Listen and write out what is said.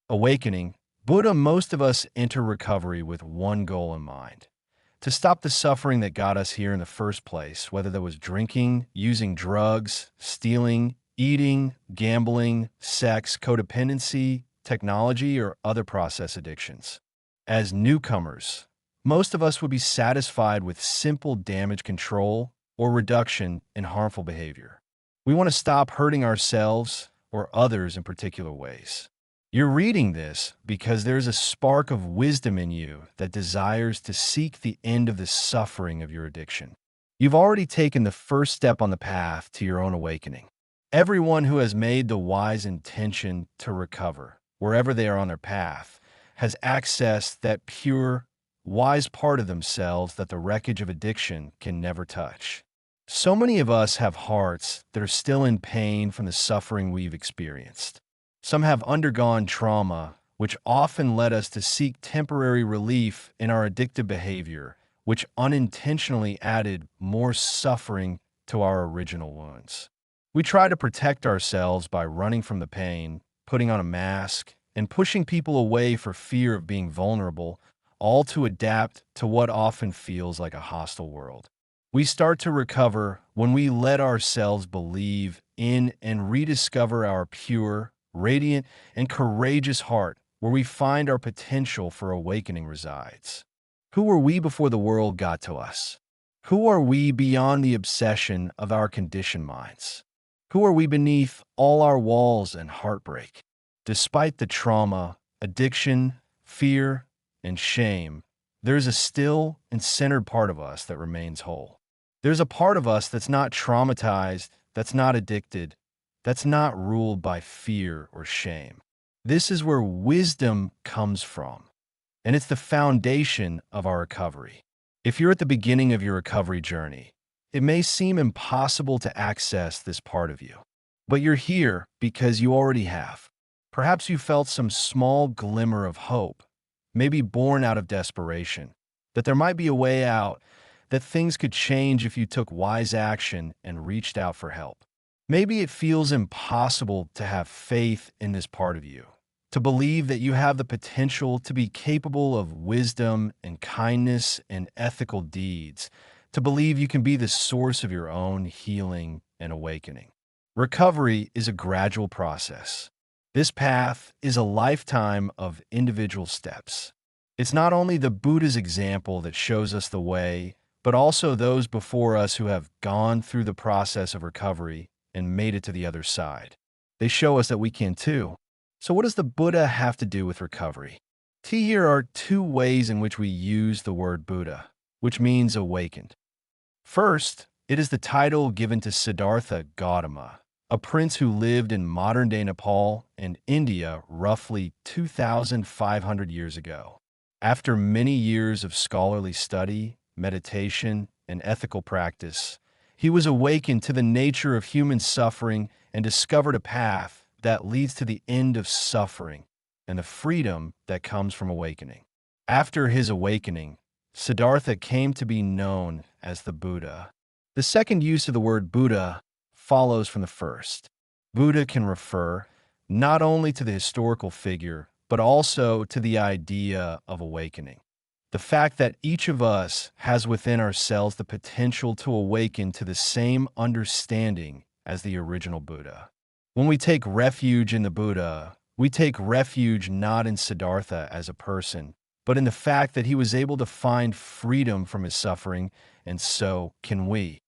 Awakening, Buddha, most of us enter recovery with one goal in mind: to stop the suffering that got us here in the first place, whether that was drinking, using drugs, stealing, eating, gambling, sex, codependency, technology, or other process addictions. As newcomers, most of us would be satisfied with simple damage control or reduction in harmful behavior. We want to stop hurting ourselves or others in particular ways. You're reading this because there's a spark of wisdom in you that desires to seek the end of the suffering of your addiction. You've already taken the first step on the path to your own awakening. Everyone who has made the wise intention to recover, wherever they are on their path, has accessed that pure, wise part of themselves that the wreckage of addiction can never touch. So many of us have hearts that are still in pain from the suffering we've experienced. Some have undergone trauma, which often led us to seek temporary relief in our addictive behavior, which unintentionally added more suffering to our original wounds. We try to protect ourselves by running from the pain, putting on a mask, and pushing people away for fear of being vulnerable, all to adapt to what often feels like a hostile world. We start to recover when we let ourselves believe in and rediscover our pure, radiant, and courageous heart, where we find our potential for awakening resides. Who were we before the world got to us? Who are we beyond the obsession of our conditioned minds? Who are we beneath all our walls and heartbreak? Despite the trauma, addiction, fear, and shame, there's a still and centered part of us that remains whole. There's a part of us that's not traumatized, that's not addicted, that's not ruled by fear or shame. This is where wisdom comes from, and it's the foundation of our recovery. If you're at the beginning of your recovery journey, it may seem impossible to access this part of you, but you're here because you already have. Perhaps you felt some small glimmer of hope, maybe born out of desperation, that there might be a way out, that things could change if you took wise action and reached out for help. Maybe it feels impossible to have faith in this part of you, to believe that you have the potential to be capable of wisdom and kindness and ethical deeds, to believe you can be the source of your own healing and awakening. Recovery is a gradual process. This path is a lifetime of individual steps. It's not only the Buddha's example that shows us the way, but also those before us who have gone through the process of recovery and made it to the other side. They show us that we can too. So what does the Buddha have to do with recovery? Here are two ways in which we use the word Buddha, which means awakened. First, it is the title given to Siddhartha Gautama, a prince who lived in modern-day Nepal and India roughly 2,500 years ago. After many years of scholarly study, meditation, and ethical practice, he was awakened to the nature of human suffering and discovered a path that leads to the end of suffering and the freedom that comes from awakening. After his awakening, Siddhartha came to be known as the Buddha. The second use of the word Buddha follows from the first. Buddha can refer not only to the historical figure, but also to the idea of awakening. The fact that each of us has within ourselves the potential to awaken to the same understanding as the original Buddha. When we take refuge in the Buddha, we take refuge not in Siddhartha as a person, but in the fact that he was able to find freedom from his suffering, and so can we.